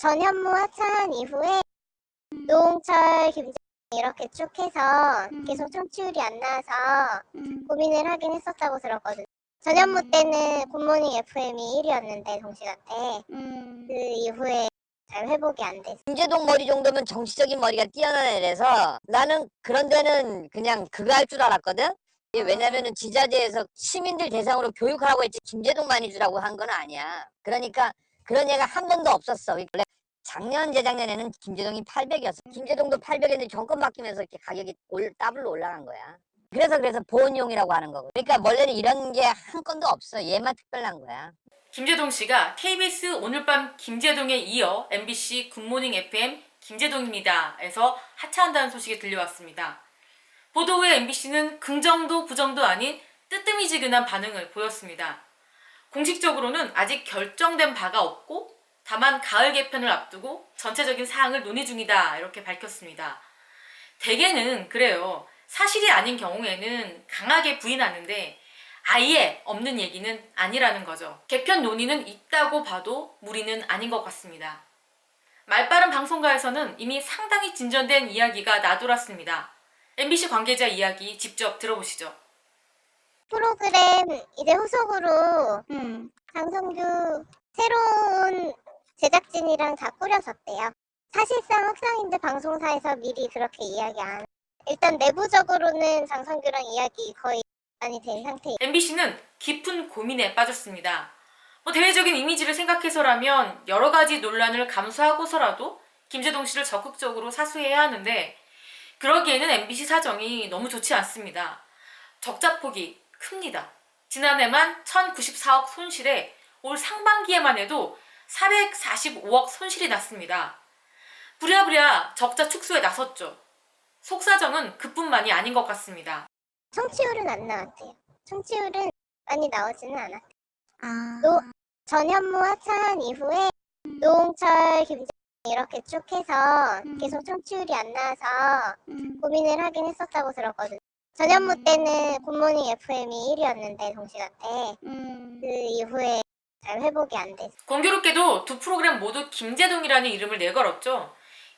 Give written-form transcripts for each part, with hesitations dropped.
전현무 하차한 이후에 노홍철, 김재동 이렇게 쭉 해서 계속 청취율이 안 나와서 고민을 하긴 했었다고 들었거든요. 전현무 때는 굿모닝 FM이 1위였는데 동시간대 그 이후에 잘 회복이 안 됐어요. 김재동 머리 정도면 정치적인 머리가 뛰어난 애라서 나는 그런 데는 그냥 그거 할 줄 알았거든. 왜냐면은 지자체에서 시민들 대상으로 교육하라고 했지 김재동만이 주라고 한 건 아니야. 그러니까 그런 애가 한 번도 없었어. 원래 작년 재작년에는 김재동이 800이었어. 김재동도 800인데 정권 바뀌면서 이렇게 가격이 더블로 올라간 거야. 그래서 보온용이라고 하는 거고. 그러니까 원래는 이런 게 한 건도 없어. 얘만 특별한 거야. 김재동 씨가 KBS 오늘 밤 김재동에 이어 MBC 굿모닝 FM 김재동입니다 에서 하차한다는 소식이 들려왔습니다. 보도 후에 MBC는 긍정도 부정도 아닌 뜨뜨미지근한 반응을 보였습니다. 공식적으로는 아직 결정된 바가 없고 다만 가을 개편을 앞두고 전체적인 사항을 논의 중이다 이렇게 밝혔습니다. 대개는 그래요. 사실이 아닌 경우에는 강하게 부인하는데 아예 없는 얘기는 아니라는 거죠. 개편 논의는 있다고 봐도 무리는 아닌 것 같습니다. 말빠른 방송가에서는 이미 상당히 진전된 이야기가 나돌았습니다. MBC 관계자 이야기 직접 들어보시죠. 프로그램 이제 후속으로 장성규 새로운 제작진이랑 다 꾸려졌대요. 사실상 확상인데 방송사에서 미리 그렇게 이야기 안. 일단 내부적으로는 장성규랑 이야기 거의 많이 된 상태예요. MBC는 깊은 고민에 빠졌습니다. 대외적인 이미지를 생각해서라면 여러 가지 논란을 감수하고서라도 김재동 씨를 적극적으로 사수해야 하는데 그러기에는 MBC 사정이 너무 좋지 않습니다. 적자폭이 큽니다. 지난해만 1,094억 손실에 올 상반기에만 해도 445억 손실이 났습니다. 부랴부랴 적자 축소에 나섰죠. 속사정은 그뿐만이 아닌 것 같습니다. 청취율은 안 나왔대요. 청취율은 많이 나오지는 않았대요. 전현무 하차한 이후에 노홍철, 김재동 이렇게 쭉 해서 계속 청취율이 안 나와서 고민을 하긴 했었다고 들었거든요. 전현무 때는 굿모닝 FM이 1위였는데 동시간대 그 이후에 잘 회복이 안 됐어요. 공교롭게도 두 프로그램 모두 김재동이라는 이름을 내걸었죠.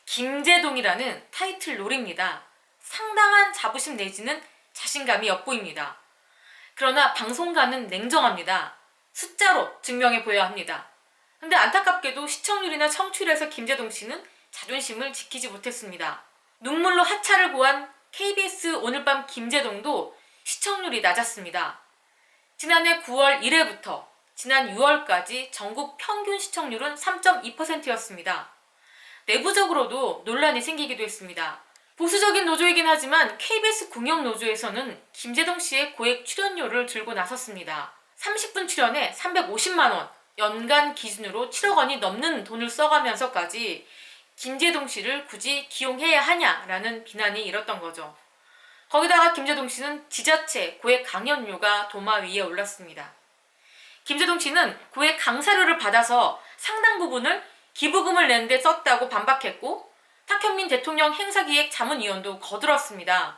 김재동이라는 타이틀 롤입니다. 상당한 자부심 내지는 자신감이 엿보입니다. 그러나 방송가는 냉정합니다. 숫자로 증명해 보여야 합니다. 근데 안타깝게도 시청률이나 청취율에서 김재동 씨는 자존심을 지키지 못했습니다. 눈물로 하차를 고한 KBS 오늘 밤 김재동도 시청률이 낮았습니다. 지난해 9월 1회부터 지난 6월까지 전국 평균 시청률은 3.2%였습니다. 내부적으로도 논란이 생기기도 했습니다. 보수적인 노조이긴 하지만 KBS 공영노조에서는 김재동 씨의 고액 출연료를 들고 나섰습니다. 30분 출연에 350만 원, 연간 기준으로 7억 원이 넘는 돈을 써가면서까지 김재동 씨를 굳이 기용해야 하냐라는 비난이 일었던 거죠. 거기다가 김재동 씨는 지자체 고액 강연료가 도마 위에 올랐습니다. 김재동 씨는 고액 강사료를 받아서 상당 부분을 기부금을 낸 데 썼다고 반박했고 탁현민 대통령 행사기획 자문위원도 거들었습니다.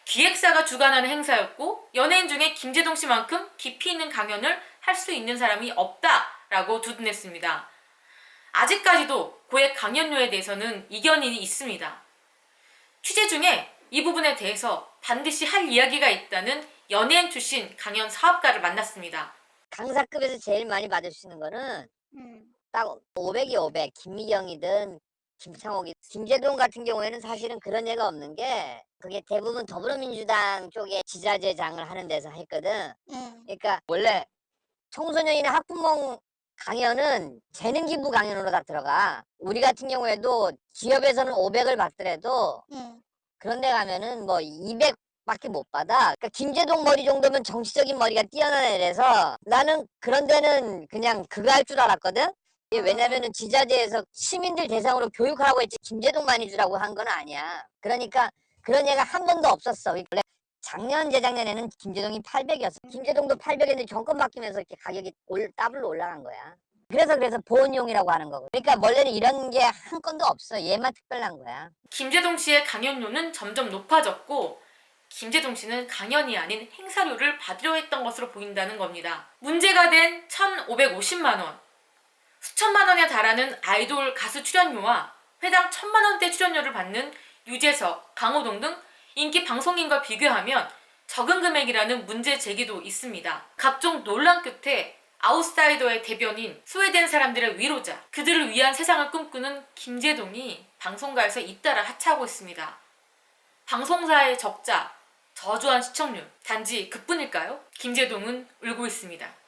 기획사가 주관하는 행사였고 연예인 중에 김재동 씨만큼 깊이 있는 강연을 할 수 있는 사람이 없다라고 두둔했습니다. 아직까지도 고액 강연료에 대해서는 이견이 있습니다. 취재 중에 이 부분에 대해서 반드시 할 이야기가 있다는 연예인 출신 강연 사업가를 만났습니다. 강사급에서 제일 많이 받으시는 거는 딱 500이 500. 김미경이든 김창옥이, 김재동 같은 경우에는 사실은 그런 예가 없는 게 그게 대부분 더불어민주당 쪽에 지자체장을 하는 데서 했거든. 그러니까 원래 청소년이나 학부모 강연은 재능 기부 강연으로 다 들어가. 우리 같은 경우에도 기업에서는 500을 받더라도 그런 데 가면은 뭐 200밖에 못 받아. 그러니까 김재동 머리 정도면 정치적인 머리가 뛰어난 애라서 나는 그런 데는 그냥 그거 할 줄 알았거든. 왜냐면은 지자체에서 시민들 대상으로 교육하라고 했지 김재동만이 주라고 한 건 아니야. 그러니까 그런 애가 한 번도 없었어. 원래 작년 재작년에는 김재동이 800이었어. 김재동도 800인데 정권 바뀌면서 이렇게 가격이 더블로 올라간 거야. 그래서 보온용이라고 하는 거고. 그러니까 원래는 이런 게 한 건도 없어. 얘만 특별한 거야. 김재동 씨의 강연료는 점점 높아졌고 김재동 씨는 강연이 아닌 행사료를 받으려 했던 것으로 보인다는 겁니다. 문제가 된 1,550만 원. 수천만 원에 달하는 아이돌 가수 출연료와 회당 1,000만 원대 출연료를 받는 유재석, 강호동 등 인기 방송인과 비교하면 적은 금액이라는 문제 제기도 있습니다. 각종 논란 끝에 아웃사이더의 대변인, 소외된 사람들의 위로자, 그들을 위한 세상을 꿈꾸는 김제동이 방송가에서 잇따라 하차하고 있습니다. 방송사의 적자, 저조한 시청률, 단지 그뿐일까요? 김제동은 울고 있습니다.